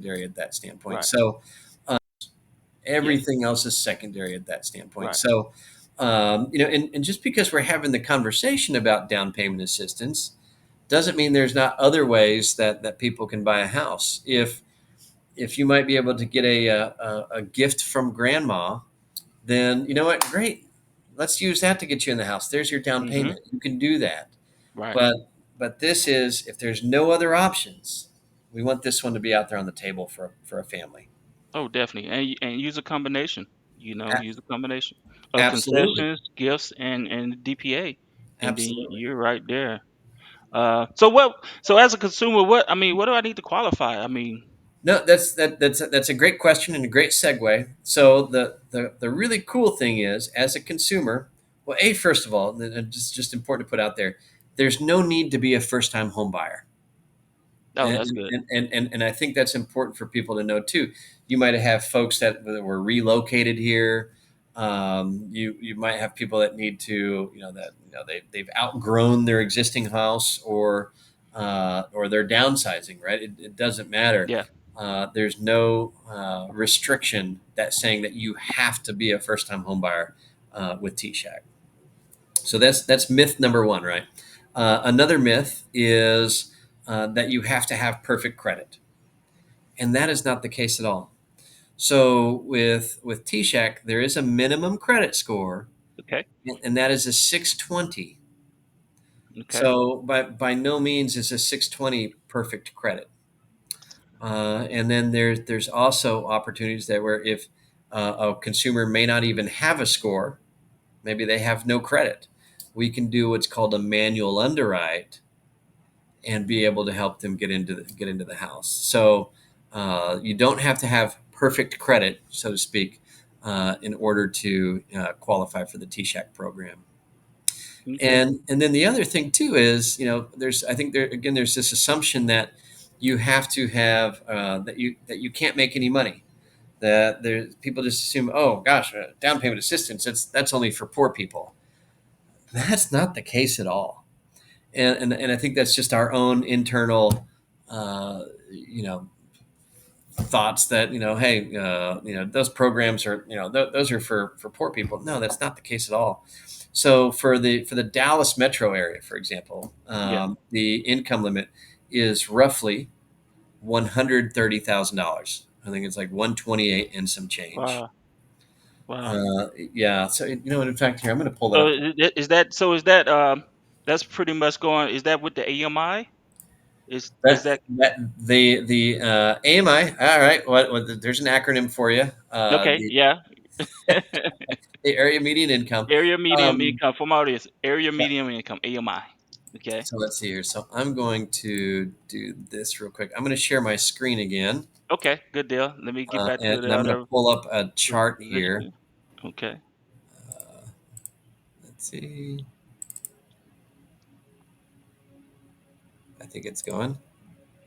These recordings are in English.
secondary at that standpoint. Right. So Yes. everything else is secondary at that standpoint. Right. So, and just because we're having the conversation about down payment assistance doesn't mean there's not other ways that people can buy a house. If you might be able to get a gift from grandma, then you know what? Great. Let's use that to get you in the house. There's your down Mm-hmm. payment. You can do that. Right. But this is if there's no other options, we want this one to be out there on the table for a family. Oh, definitely. And use a combination. A- Use a combination of Absolutely. concessions, gifts, and DPA, and then Absolutely. you're right there. So what? So as a consumer, what do I need to qualify? I mean, No, that's a great question and a great segue. So the really cool thing is, as a consumer, well, first of all, and it's just important to put out there, there's no need to be a first time home buyer. oh, And, that's good. and I think that's important for people to know too. You might have folks that were relocated here. You might have people that need to, they've outgrown their existing house, or they're downsizing. Right? It doesn't matter. Yeah. There's no restriction that saying that you have to be a first time home buyer with TSAHC. So that's myth number one, right? Another myth is that you have to have perfect credit, and that is not the case at all. So with TSAHC, there is a minimum credit score, Okay. and that is a 620. Okay. So by no means is a 620 perfect credit. And then there's also opportunities that where if a consumer may not even have a score, maybe they have no credit, we can do what's called a manual underwrite and be able to help them get into the house. So you don't have to have perfect credit, so to speak, in order to qualify for the TSAHC program. Okay. And then the other thing too is, there's I think there's this assumption that you have to have that you can't make any money. That there people just assume, oh gosh, down payment assistance, that's only for poor people. That's not the case at all. And I think that's just our own internal, uh, you know, thoughts that hey, those programs are those are for poor people. No, that's not the case at all. So for the Dallas metro area, for example, Yeah. the income limit is roughly $130,000. I think it's like 128 and some change. Wow. Wow. Yeah. So and in fact, here I'm going to pull it So up. that's pretty much going? Is that with the AMI? Is That that that the AMI. All right. What there's an acronym for you. okay? Yeah. The area median income. Area medium Um, income from audience. Area yeah. medium income AMI. Okay. So let's see here. So I'm going to do this real quick. I'm going to share my screen again, Okay. Good deal. Let me get back to and the I'm going to other pull up a chart here. position. Okay. Uh, let's see. I think it's going.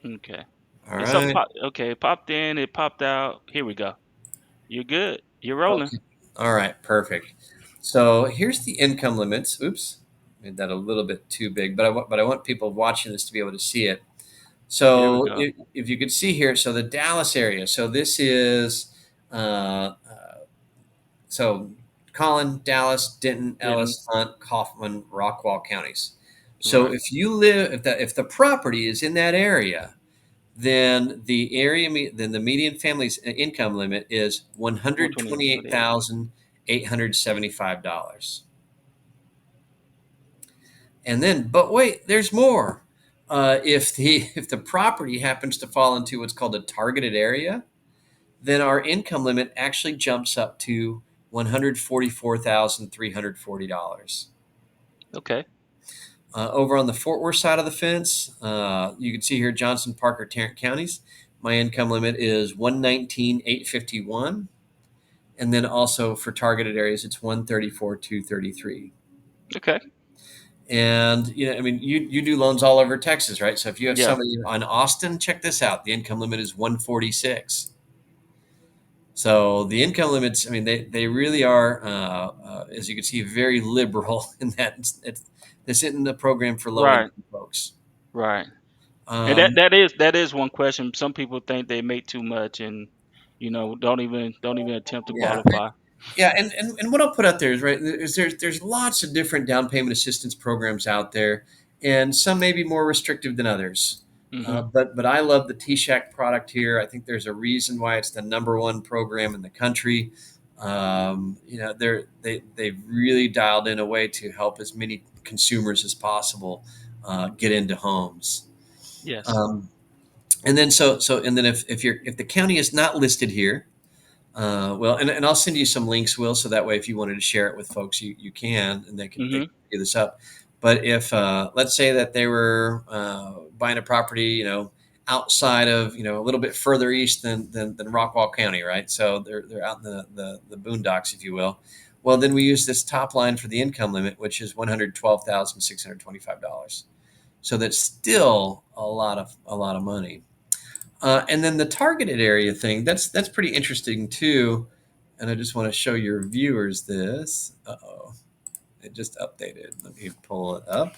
Okay. All It's some right. pop. Okay. It popped in. It popped out. Here we go. You're good. You're rolling. Okay. All right. Perfect. So here's the income limits. Oops, made that a little bit too big, but I want people watching this to be able to see it. There we So go. if you could see here, so the Dallas area. So this is so Collin, Dallas, Denton, Didn't. Ellis, Hunt, Kaufman, Rockwall counties. So Right. if the property is in that area, then the median family's income limit is one hundred 128. twenty eight 48. thousand $875. And then, but wait, there's more. If the property happens to fall into what's called a targeted area, then our income limit actually jumps up to $144,340. Okay. Over on the Fort Worth side of the fence, you can see here Johnson, Parker, Tarrant counties. My income limit is 119,851, and then also for targeted areas, it's 134,233. Okay. And I mean, you do loans all over Texas, right? So if you have Yeah. somebody on Austin, check this out. The income limit is 146. So the income limits, I mean, they really are, as you can see, very liberal in that this isn't a program for low Right. income folks. Right. And Um, that is one question. Some people think they make too much and don't even attempt to yeah, qualify. yeah, and what I'll put out there is right. There's lots of different down payment assistance programs out there, and some may be more restrictive than others. Hmm. But I love the TSAHC product here. I think there's a reason why it's the number one program in the country. They've really dialed in a way to help as many consumers as possible get into homes. Yes. Um, and then and then if the county is not listed here, well, and I'll send you some links, Will, so that way if you wanted to share it with folks, you can, and they Hmm. can figure this up. But if let's say that they were buying a property, outside of, a little bit further east than Rockwall County, right? So they're out in the boondocks, if you will. Well, then we use this top line for the income limit, which is $112,625. So that's still a lot of money. And then the targeted area thing, that's pretty interesting too. And I just want to show your viewers this. Uh-oh, it just updated. Let me pull it up.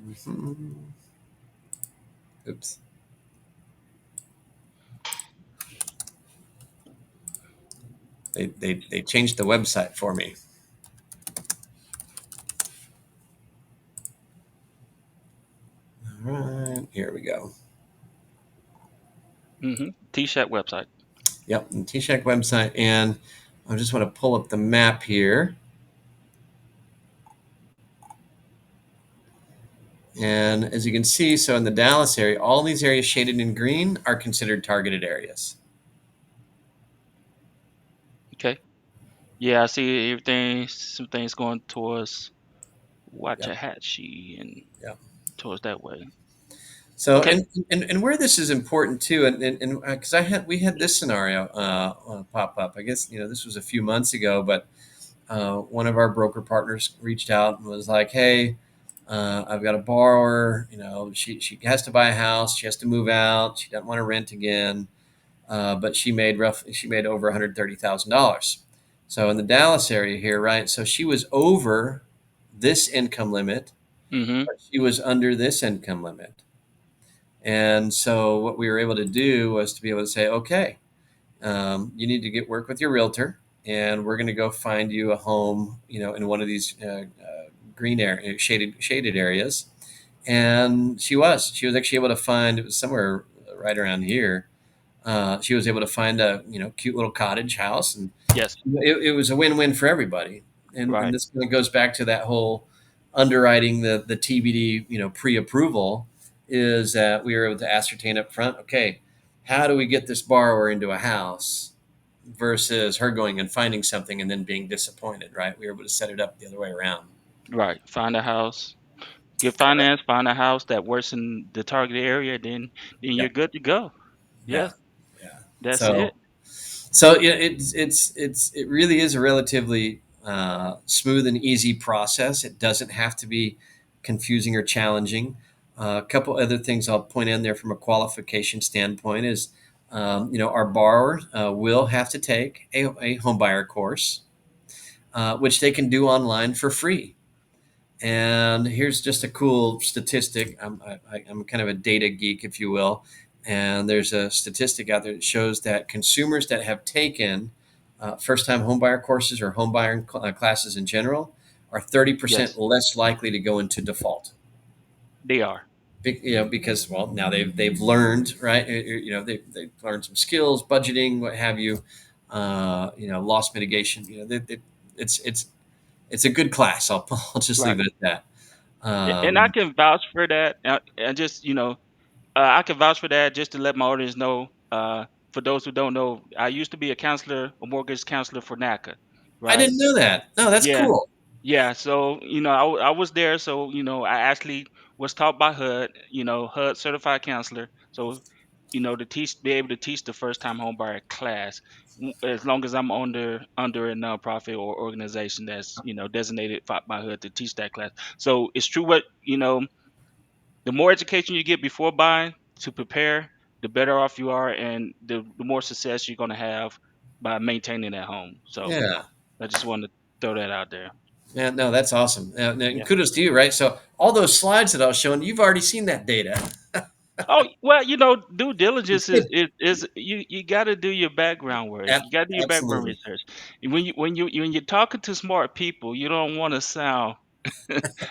Mhm. Oops. They changed the website for me. All right, here we go. Hmm. T-shirt website. Yep, the T-Shack website. And I just want to pull up the map here. And as you can see, so in the Dallas area, all these areas shaded in green are considered targeted areas. Okay. Yeah, I see everything. Some things going towards Yep, Waxahachie and yep. towards that way. So Okay. and where this is important too, and because we had this scenario pop up. I guess this was a few months ago, but one of our broker partners reached out and was like, "Hey, I've got a borrower. She has to buy a house. She has to move out. She doesn't want to rent again, but she made over $130,000. So in the Dallas area here, right? So she was over this income limit, Hmm. but she was under this income limit." And so what we were able to do was to be able to say, okay, you need to get work with your realtor, and we're going to go find you a home, in one of these green area, shaded areas. And she was actually able to find, it was somewhere right around here. She was able to find a cute little cottage house, and Yes. it was a win-win for everybody. And Right. this kind of goes back to that whole underwriting, the TBD, pre-approval, is that we were able to ascertain up front, okay, how do we get this borrower into a house versus her going and finding something and then being disappointed, right? We were able to set it up the other way around. Right. Find a house. Get finance. Find a house that works in the target area. Then you're Yep. good to go. Yeah. Yes. Yeah. That's So it. yeah, it really is a relatively smooth and easy process. It doesn't have to be confusing or challenging. A couple other things I'll point in there from a qualification standpoint is, our borrower will have to take a home buyer course, which they can do online for free. And here's just a cool statistic. I'm kind of a data geek, if you will. And there's a statistic out there that shows that consumers that have taken first time homebuyer courses or homebuyer classes in general are 30% Yes. less likely to go into default. They are. Because, well, now they've learned, right? They've learned some skills, budgeting, what have you, loss mitigation. It's a good class. I'll just Right. leave it at that. And I Um, can vouch for that. And just I can vouch for that just to let my audience know. For those who don't know, I used to be a counselor, a mortgage counselor for NACA, I right? didn't know that. No, that's Yeah, cool. yeah. So I was there. So I actually was taught by HUD. HUD certified counselor. So to be able to teach the first time homebuyer class, as long as I'm under a nonprofit or organization that's designated by HUD to teach that class. So it's true what the more education you get before buying to prepare, the better off you are, and the more success you're going to have by maintaining that home. So Yeah. I just wanted to throw that out there. Yeah, no, that's awesome. And Yeah. kudos to you, right? So all those slides that I was showing, you've already seen that data. Oh, well, due diligence is you got to do your background work. Ab- You got to do your background Absolutely. research. And when you're talking to smart people, you don't want to sound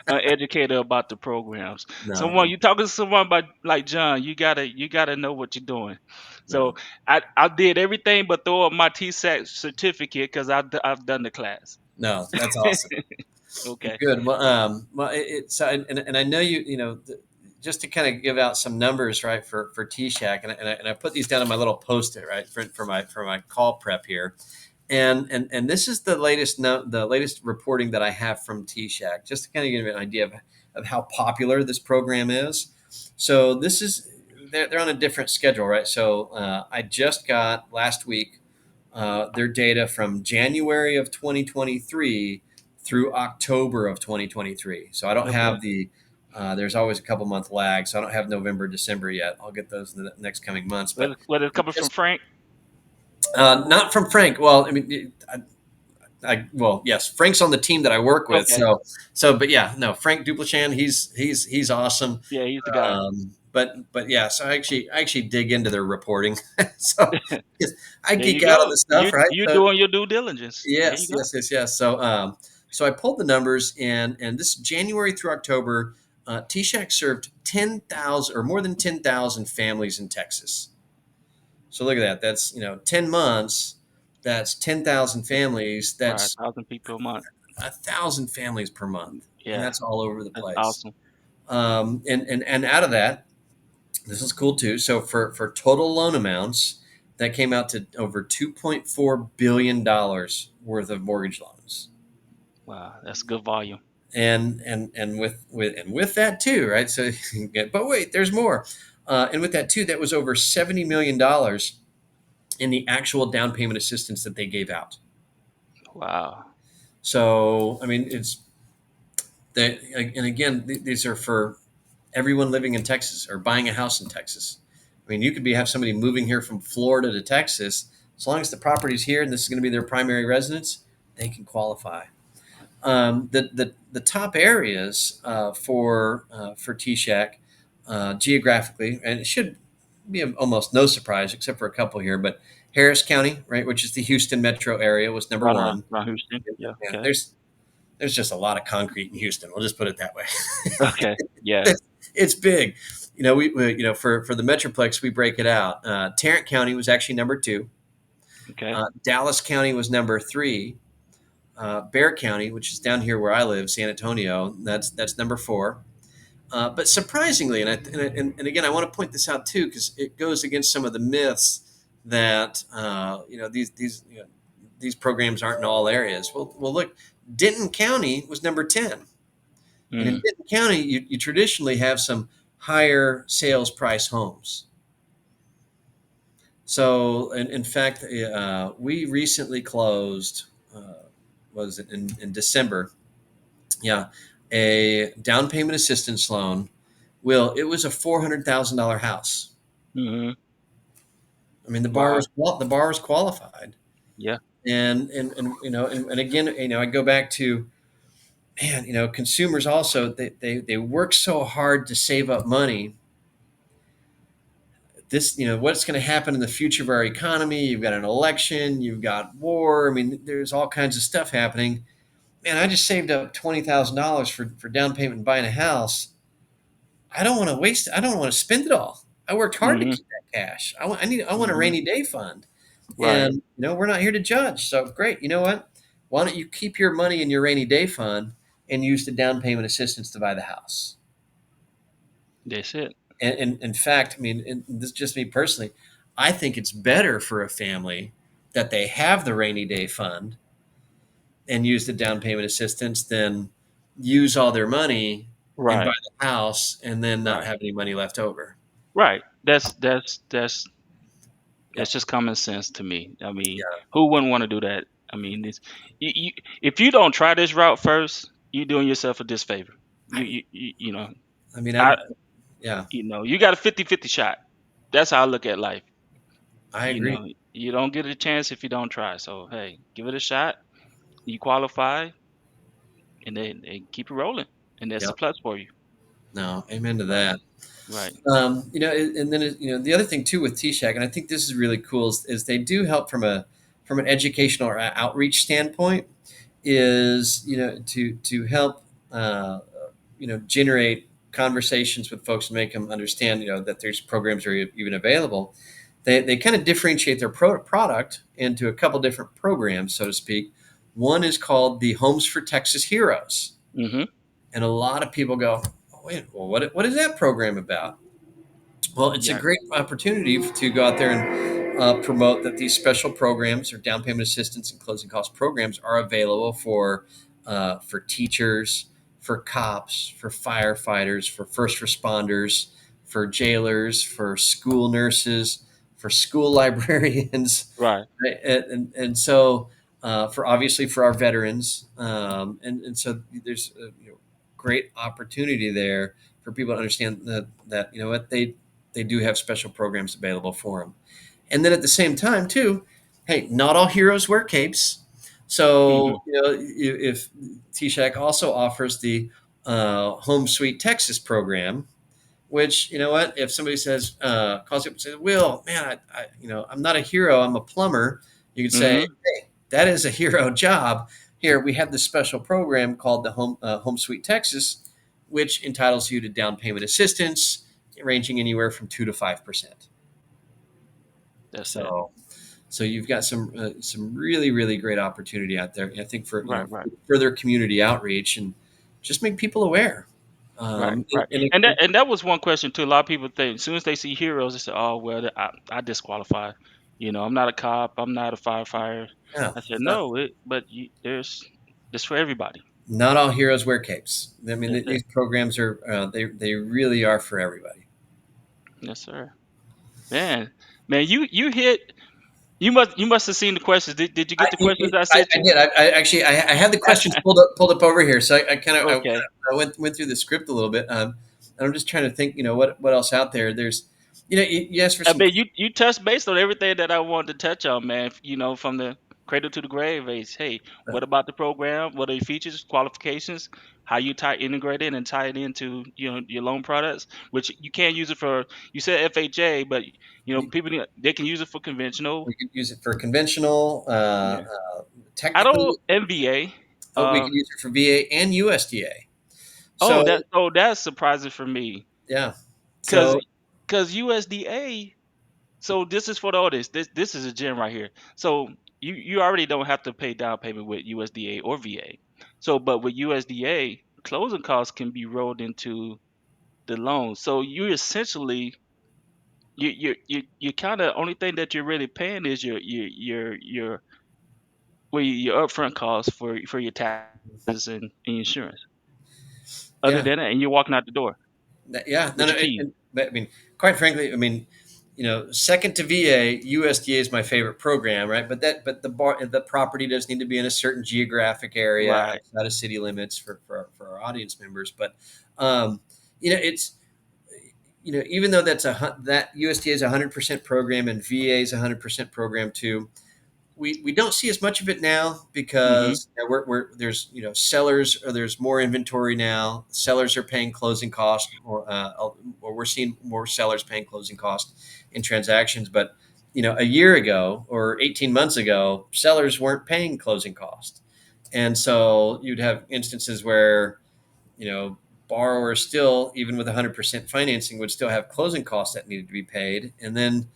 uneducated about the programs. No, Someone you talking to someone about like John, you gotta know what you're doing. So no, I did everything but throw up my TSAC certificate because I've done the class. no, that's awesome. Okay. Good. Well, it's and I know just to kind of give out some numbers, right, for TShack, and I put these down on my little post-it, right, for my call prep here, and this is the latest the latest reporting that I have from TShack, just to kind of give you an idea of how popular this program is. So this is they're on a different schedule, right? So I just got last week their data from January of 2023 through October of 2023. So I don't Okay. have there's always a couple month lag. So I don't have November, December yet. I'll get those in the next coming months. But What is coming from just Frank? not from Frank. Well, I mean, well, yes, Frank's on the team that I work with. Okay. But yeah, no, Frank Duplichan, he's awesome. Yeah, he's the guy. But yeah, so I actually dig into their reporting. So yes, I There you geek out on go. the stuff, You right? you So doing your due diligence. There you yes, go. yes, yes, yes. So I pulled the numbers, and this January through October, T-Shack served 10,000 or more than 10,000 families in Texas. So look at that. That's 10 months. That's 10,000 families. Right, That's 1,000 people a month. 1,000 families per month, and Yeah, that's all over the that's place. awesome. And out of that, this is cool too. So for total loan amounts, that came out to over $2.4 billion worth of mortgage loans. Wow, that's good volume. And with that too, right? So, but wait, there's more. And with that too, that was over $70 million in the actual down payment assistance that they gave out. Wow. So I mean, it's that, and again, these are for everyone living in Texas or buying a house in Texas. I mean, you could have somebody moving here from Florida to Texas. As long as the property's here and this is going to be their primary residence, they can qualify. The top areas for TShack geographically, and it should be almost no surprise except for a couple here, but Harris County, right, which is the Houston metro area, was number one. Around Houston. Yeah. Yeah, Okay. there's just a lot of concrete in Houston. We'll just put it that way. Okay. Yeah. It's big. For the metroplex, we break it out. Tarrant County was actually number two. Okay. Dallas County was number three. Bear County, which is down here where I live, San Antonio, that's number four. But surprisingly, and again, I want to point this out too because it goes against some of the myths that these programs aren't in all areas. Well, look, Denton County was number 10, and in Mm. Denton County, you traditionally have some higher sales price homes. So, in fact, we recently closed. Was it in December? Yeah, a down payment assistance loan. Well, it was a $400,000 house. Hmm. I mean, Wow. the bar was qualified, Yeah. and again, I go back to, man, consumers also they work so hard to save up money. This, what's going to happen in the future of our economy? You've got an election, you've got war. I mean, there's all kinds of stuff happening. Man, I just saved up $20,000 for down payment and buying a house. I don't want to waste it. I don't want to spend it all. I worked hard to Hmm. keep that cash. I want a Hmm. rainy day fund. Right. And we're not here to judge. So great. You know what? Why don't you keep your money in your rainy day fund and use the down payment assistance to buy the house? That's it. And in fact, I mean, and this is just me personally, I think it's better for a family that they have the rainy day fund and use the down payment assistance than use all their money and buy Right. the house and then not Right. have any money left over. Right. That's Yeah. it's just common sense to me. I mean, Yeah. who wouldn't want to do that? I mean, if you don't try this route first, you're doing yourself a disfavor. You I, you you, you know, I mean, I yeah, you got a 50-50 shot. That's how I look at life. I agree. You don't get a chance if you don't try. So hey, give it a shot. You qualify, and they keep it rolling, and that's a Yep. plus for you. No, amen to Right. that. Right. And then the other thing too with TSAC, and I think this is really cool, is they do help from an educational or outreach standpoint. Is to help generate conversations with folks and make them understand that there's programs are even available. They kind of differentiate their product into a couple different programs, so to speak. One is called the Homes for Texas Heroes, Mm-hmm. and a lot of people go, oh, wait, well, what is that program about? Well, it's a Yeah. great opportunity to go out there and promote that these special programs or down payment assistance and closing cost programs are available for teachers, for cops, for firefighters, for first responders, for jailers, for school nurses, for school librarians, Right. right? And so for obviously for our veterans, and so there's a great opportunity there for people to understand that what they do have special programs available for them. And then at the same time, too, hey, not all heroes wear capes. Mm-hmm. So, if TSHAC also offers the Home Sweet Texas program, which what if somebody says calls you up and says, "Will, man, I'm not a hero, I'm a plumber," you could say, Mm-hmm. "Hey, that is a hero job. Here we have this special program called the Home Sweet Texas, which entitles you to down payment assistance ranging anywhere from 2 to 5%." That's it. So you've got some really really great opportunity out there. I think for Right. Right. further community outreach and just make people aware. Right. Um, and, Right. and And it, that was one question too. A lot of people think as soon as they see heroes, they say, "Oh well, I disqualify." I'm not a cop. I'm not a firefighter. yeah, I said, not, "No, there's this for everybody." not all heroes wear capes. I mean, That's it. these programs are they really are for everybody. Yes, sir. Man, man, you hit. You must have seen the questions. Did you get the questions I sent I you? did. I actually I had the questions pulled up over here, so I kind of Okay. I went through the script a little bit. And I'm just trying to think. What else out there? There's you asked for I some. mean, you touched based on everything that I wanted to touch on, man. From the cradle to the grave. Hey, Uh, what about the program? What are the features, qualifications? How you integrate it and tie it into your loan products, which you can't use it for. You said FHA, but people they can use it for conventional. we could use it for conventional, Yeah, I technically. don't MVA. We could use it for VA and USDA. Oh, So that's surprising for me, yeah. cause So cause USDA. So this is for the audience. This is a gem right here. So you already don't have to pay down payment with USDA or VA. So but with USDA, closing costs can be rolled into the loan. So you essentially you kind of only thing that you're really paying is your upfront costs for your taxes and insurance. Other yeah, than that, and you're walking out the door yeah. No, with no. your keys. But I mean, quite frankly, I mean, second to VA, USDA is my favorite program, right? But the property does need to be in a certain geographic area Right. outside of city limits for our audience members. But um, it's even though that USDA is a 100% program and VA is a 100% program too, we don't see as much of it now Mm-hmm. because there's sellers, or there's more inventory now. Sellers are paying closing costs, or we're seeing more sellers paying closing costs in transactions. But a year ago or 18 months ago, sellers weren't paying closing costs, and so you'd have instances where borrowers still, even with 100% financing, would still have closing costs that needed to be paid. And then,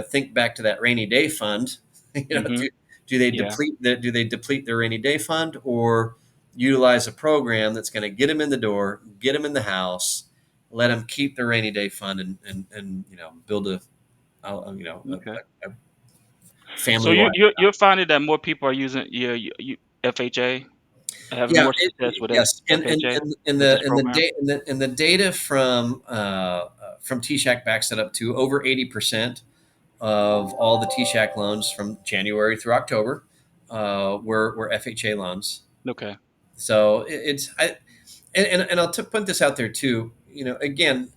think back to that rainy day fund. you know, Mm-hmm. do, do they Yeah. deplete their rainy day fund, or utilize a program that's going to get them in the door, get them in the house, let them keep their rainy day fund, and build Okay. a So family you life. you're finding that more people are using FHA, having Yeah, more success with yes, FHA and with this program. the data from TSHAC backs that up to over 80% of all the TSHAC loans from January through October were FHA loans. Okay. So it's I and I'll put this out there too. Again,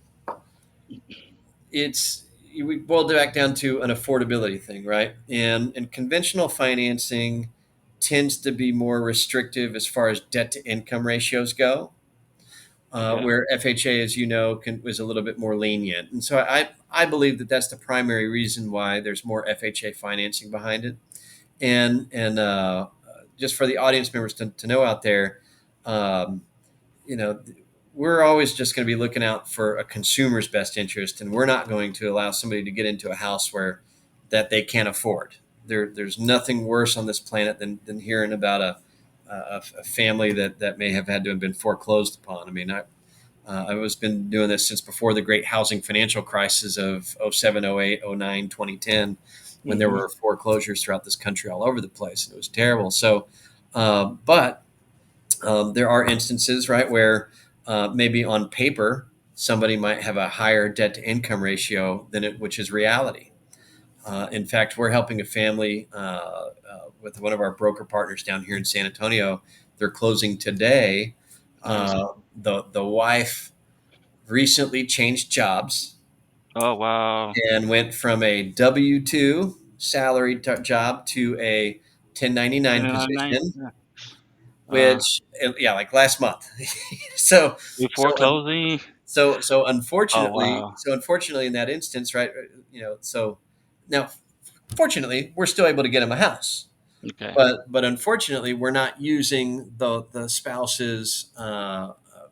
it's we boiled it back down to an affordability thing, right? And conventional financing. tends to be more restrictive as far as debt to income ratios go, Okay. where FHA, as you know, was a little bit more lenient. And so I believe that that's the primary reason why there's more FHA financing behind it. And just for the audience members to know out there, um, you know, we're always just going to be looking out for a consumer's best interest, and we're not going to allow somebody to get into a house where that they can't afford. There's nothing worse on this planet than hearing about a family that may have had to have been foreclosed upon. I mean, I've been doing this since before the great housing financial crisis of '07, '08, '09, 2010, when there Hmm. were foreclosures throughout this country all over the place. And it was terrible. So, but there are instances, right, where maybe on paper somebody might have a higher debt to income ratio than it, which is reality. In fact, we're helping a family with one of our broker partners down here in San Antonio. They're closing today. Nice. The wife recently changed jobs Oh wow. and went from a W-2 salary job to a 1099 1099. position, Yeah. Uh, which yeah, like last month. so Before so closing. so Oh unfortunately, wow. in that instance, right? So now, fortunately, we're still able to get him a house, Okay. but unfortunately, we're not using the spouse's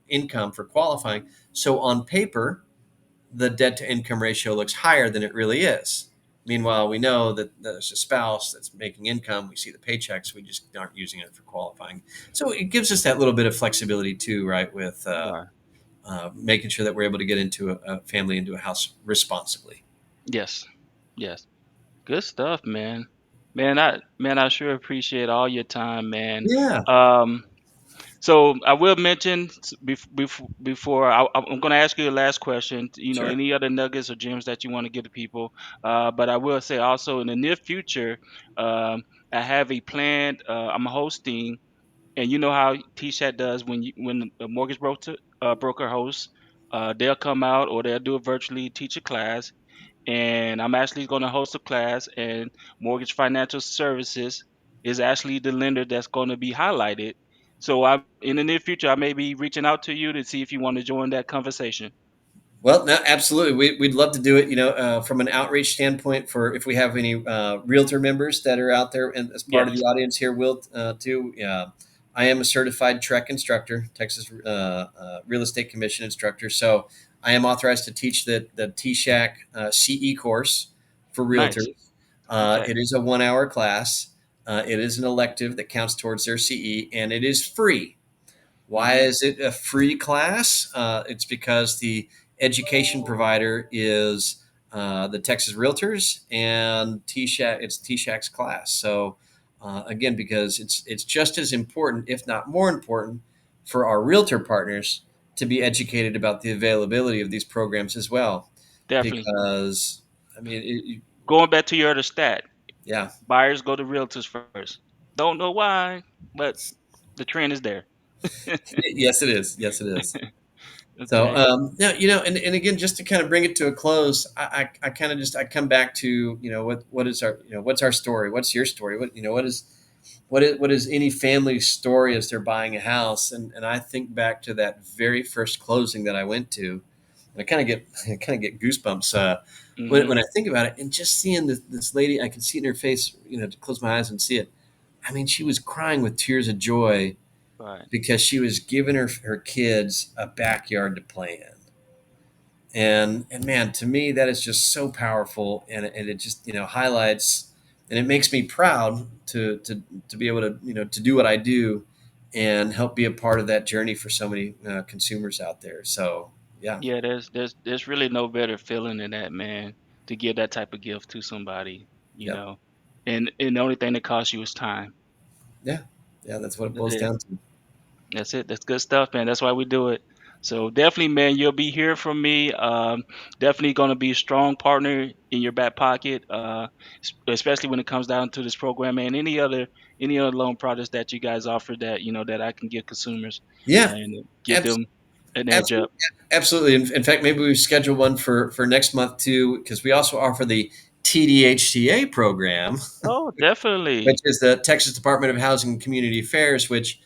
income for qualifying. So on paper, the debt to income ratio looks higher than it really is. Meanwhile, we know that there's a spouse that's making income. We see the paychecks. We just aren't using it for qualifying. So it gives us that little bit of flexibility too, right? With Right. making sure that we're able to get into a family, into a house responsibly. Yes. Yes. Good stuff, man. I sure appreciate all your time, man. Yeah, Um, so I will mention before I'm going to ask you the last question. sure. Any other nuggets or gems that you want to give to people. But I will say also in the near future, I have a planned. I'm hosting, and you know how TSAT does when a mortgage broker hosts. They'll come out or they'll do it virtually, teach a class, and I'm actually going to host a class. And Mortgage Financial Services is actually the lender that's going to be highlighted. So I, in the near future, I may be reaching out to you to see if you want to join that conversation. Well, no, absolutely. We'd love to do it. From an outreach standpoint, for if we have any realtor members that are out there and as part of the Yes, audience here, will too. I am a certified TREC instructor, Texas Real Estate Commission instructor. So I am authorized to teach the TSHAC CE course for nice. realtors. Okay. It is a 1 hour class. It is an elective that counts towards their CE, and it is free. Why Hmm. is it a free class? It's because the education provider is the Texas Realtors, and TSHAC, it's TSHAC's class. So again, because it's just as important, if not more important, for our realtor partners to be educated about the availability of these programs as well. Definitely. Because Going back to your other stat, yeah, buyers go to realtors first. Don't know why, but the trend is there. yes, it is. Yes, it is. So, Okay. now, and again, just to kind of bring it to a close, I kind of just, I come back to, what is our, what's our story? What's your story? What is any family's story as they're buying a house? And I think back to that very first closing that I went to, and I kind of get goosebumps, Hmm. when I think about it, and just seeing this lady, I can see it in her face, to close my eyes and see it. I mean, she was crying with tears of joy Right. because she was giving her kids a backyard to play in. And man, to me that is just so powerful, and it just highlights, and it makes me proud to be able to do what I do and help be a part of that journey for so many consumers out there. So yeah. Yeah, there's really no better feeling than that, man, to give that type of gift to somebody, you Yep. know. And the only thing that costs you is time. Yeah, yeah, that's what it That's boils it. down to. That's it. That's good stuff, man. That's why we do it. So definitely, man, you'll be hearing from me. Definitely going to be a strong partner in your back pocket, especially when it comes down to this program and any other loan products that you guys offer that that I can give consumers Yeah, and get abs- them an edge up. absolutely. Absolutely. In fact, maybe we schedule one for next month too, because we also offer the TDHCA program, Oh, definitely. which is the Texas Department of Housing and Community Affairs, which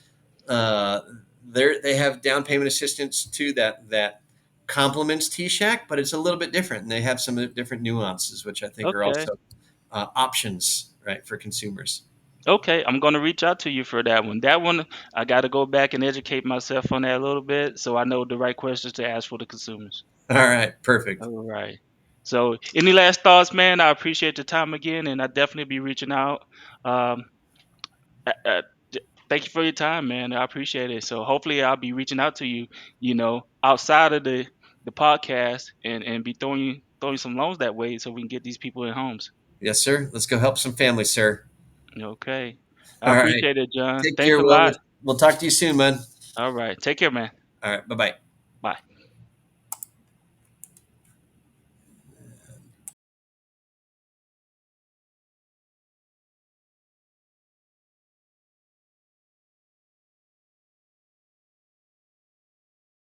uh, they have down payment assistance too that complements TSHAC, but it's a little bit different, and they have some different nuances, which I think are Okay. also options, right, for consumers. Okay, I'm gonna reach out to you for that one. That one, I got to go back and educate myself on that a little bit, so I know the right questions to ask for the consumers. All right, perfect. All right. So, any last thoughts, man? I appreciate the time again, and I definitely be reaching out. Um, uh, uh, Thank you for your time, man. I appreciate it. So, hopefully, I'll be reaching out to you, outside of the podcast, and be throwing you some loans that way, so we can get these people in homes. Yes, sir. Let's go help some families, sir. Okay. I All right. appreciate it, John. Take Thanks care, a Will. lot. We'll talk to you soon, man. All right. Take care, man. All right. Bye bye.